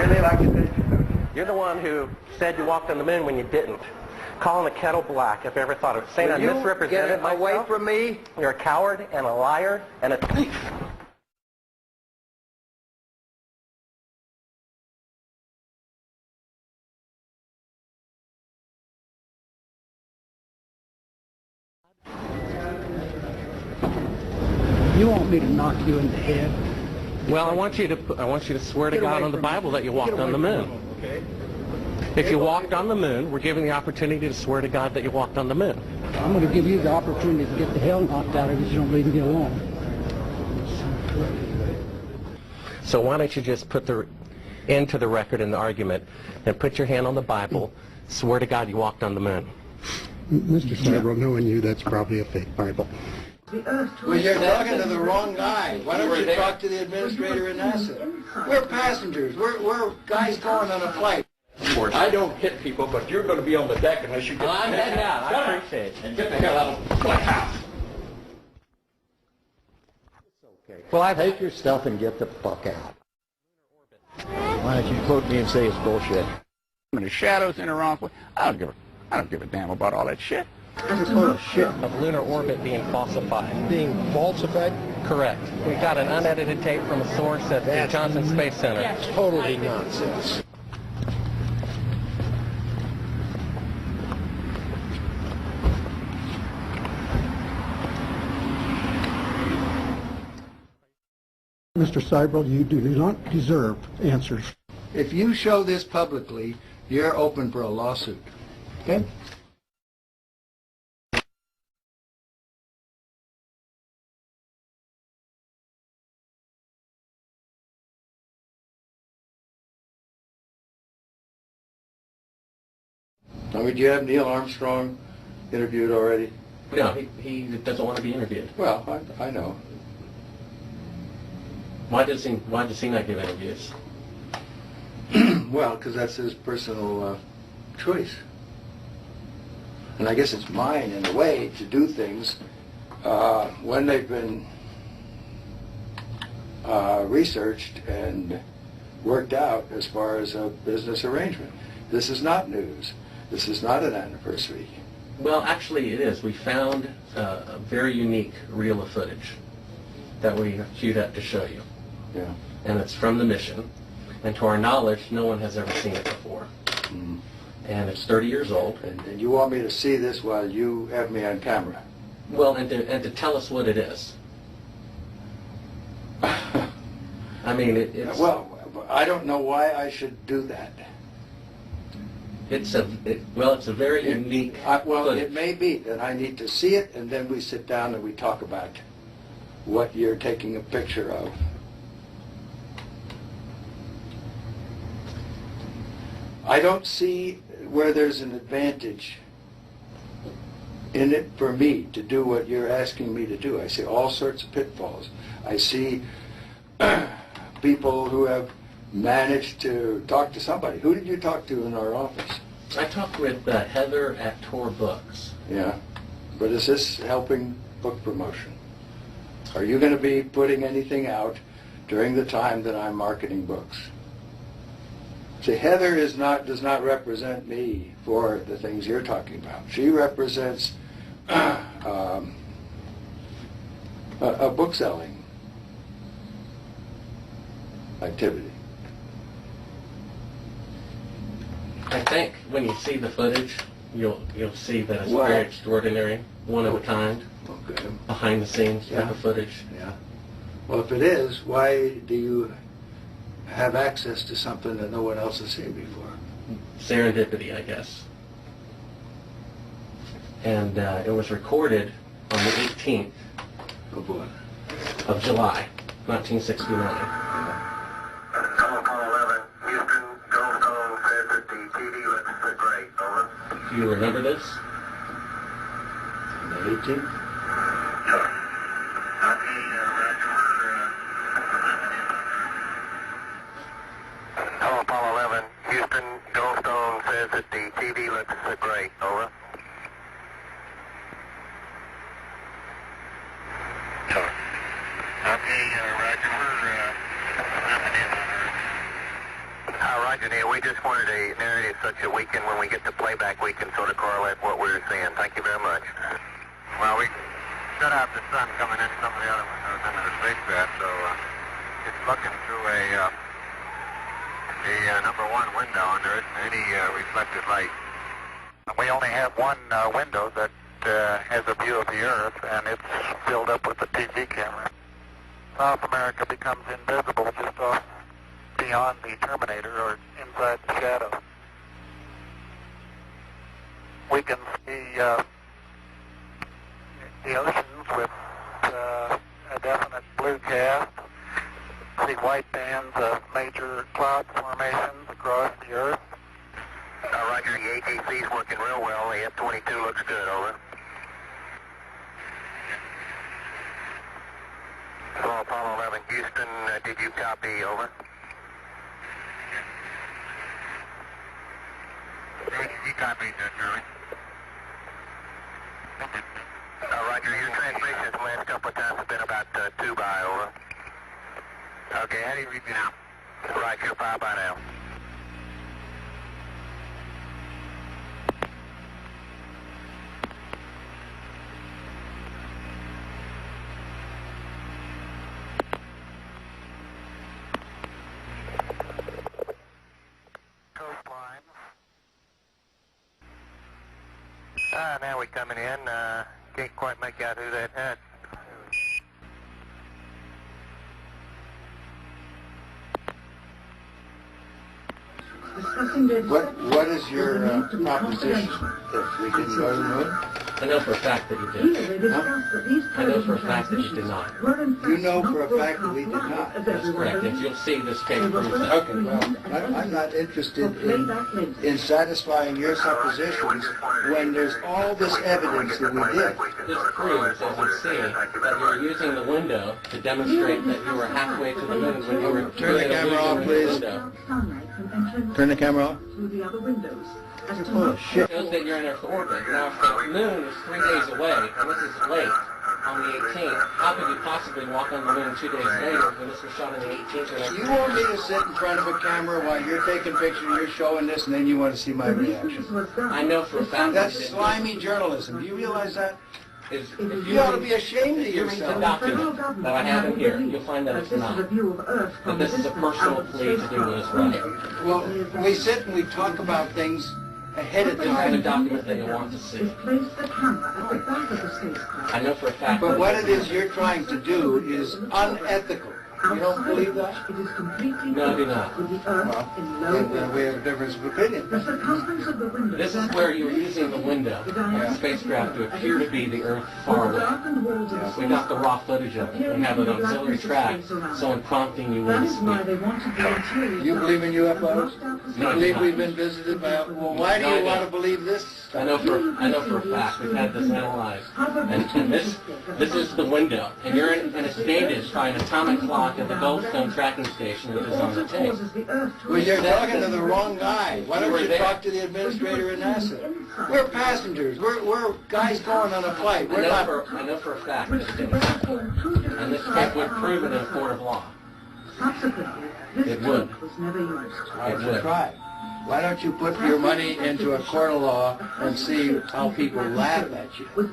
really like it, don't you? You're the one who said you walked on the moon when you didn't. Calling the kettle black, if you ever thought of it. Saying I misrepresented myself. Away from me. You're a coward and a liar and a thief. You want me to knock you in the head? Well, I want you to swear to God on the Bible that you walked on the moon. Okay? If you walked on the moon, we're given the opportunity to swear to God that you walked on the moon. I'm going to give you the opportunity to get the hell knocked out of you if you don't leave me alone. So why don't you just put the end to the record in the argument and put your hand on the Bible, swear to God you walked on the moon. Mr. Several, knowing you, that's probably a fake Bible. Well, you're talking to the wrong guy. Why don't you talk to the administrator in NASA? We're passengers. We're guys going on a flight. I don't hit people, but you're going to be on the deck unless you get... I'm heading out. I appreciate it. And get the hell out of my house. Well, take your stuff and get the fuck out. Why don't you quote me and say it's bullshit? And the shadows in the wrong way. I don't give a damn about all that shit. It's full of shit. Of lunar orbit being falsified. Being falsified? Correct. We got an unedited tape from a source at the Johnson Space Center. That's totally nonsense. Mr. Seibel, you do not deserve answers. If you show this publicly, you're open for a lawsuit. Okay? I mean, do you have Neil Armstrong interviewed already? No, he doesn't want to be interviewed. Well, I know. Why does he not give interviews? Well, because that's his personal choice. And I guess it's mine, in a way, to do things when they've been researched and worked out as far as a business arrangement. This is not news. This is not an anniversary. Well, actually it is. We found a very unique reel of footage that we queued up to show you. Yeah. And it's from the mission. And to our knowledge, no one has ever seen it before. Mm. And it's 30 years old. And you want me to see this while you have me on camera? Well, and to tell us what it is. I mean, it's... Well, I don't know why I should do that. It's a very unique footage. It may be that I need to see it, and then we sit down and we talk about what you're taking a picture of. I don't see where there's an advantage in it for me to do what you're asking me to do. I see all sorts of pitfalls. I see people who have managed to talk to somebody. Who did you talk to in our office? I talked with Heather at Tor Books. Yeah, but is this helping book promotion? Are you going to be putting anything out during the time that I'm marketing books? See, Heather does not represent me for the things you're talking about. She represents a book selling activity. I think when you see the footage, you'll see that it's very extraordinary, one of a kind, Okay. behind the scenes type of footage. Yeah. Well, if it is, why do you have access to something that no one else has seen before? Serendipity, I guess. And it was recorded on the 18th Of what? of July, 1969. Do you remember this? The 18th? Hello, Apollo 11. Houston, Goldstone says that the TV looks great. Over. Okay, Roger. Nothing in on Earth. Roger, Neil. We just wanted a narrative such that we can, when we get the playback, we can sort of correlate what we're seeing. Thank you very much. Well, we shut out the sun coming in some of the other windows into the spacecraft, so it's looking through the number one window, and there isn't any reflected light. We only have one window that has a view of the Earth, and it's filled up with the TV camera. South America becomes invisible just off beyond the Terminator or inside the shadow. We can see the oceans with a definite blue cast, see white bands of major cloud formations across the Earth. Roger, the ATC's working real well. The F-22 looks good, over. Hello, Apollo 11, Houston, did you copy, over? You copied, Charlie. Roger, your transmissions the last couple of times have been about 2 by, over. Okay, how do you read me now? Roger, 5 by now. Now we're coming in. Can't quite make out who that had. What is your proposition that we didn't go to the moon? I know for a fact that you did. I know for a fact that you did not. You know for a fact that we did not. That's correct. If you'll see, this tape proves that. Okay, well, I'm not interested in satisfying your suppositions when there's all this evidence that we did. This proves, as you see, that you were using the window to demonstrate that you were halfway to the moon when you were Turn the camera off, please. Turn the camera off. Oh, shit. It shows that you're in Earth orbit. Now, if the moon is 3 days away, and this is late, on the 18th, how could you possibly walk on the moon 2 days later when this was shot on the 18th? You want me to sit in front of a camera while you're taking pictures, you're showing this, and then you want to see my reaction? I know for a fact that you That's didn't. slimy journalism. Do you realize that? If You ought to be ashamed of you read the yourself. document that I have in here, you'll find that it's not. That this is a personal plea to do what is right. Well, we sit and we talk about things ahead of You'll have a time. document that you want to see. I know for a fact But that what it is you're trying to do is unethical. You don't believe that? No, I do not. Well, then we have a difference of opinion. This is where you're using the window of the spacecraft to appear to be the Earth far away. We got the raw footage of it. We have an auxiliary track, so in prompting you when to speak. You believe in UFOs? You No, I do believe not. we've been visited by... Well, why do No, I you want to don't. believe this? I know for a fact. We've had this analyzed. And this is the window. And you're in, and it's dated by an atomic clock at the Goldstone tracking station, which is on the tape. Well, you're talking to the wrong guy. Why don't you talk to the administrator at NASA? We're passengers. We're guys going on a flight. We're not... I know for a fact that it didn't happen. And this tape would prove it in a court of law. It would. I should try. Why don't you put your money into a court of law and see how people laugh at you?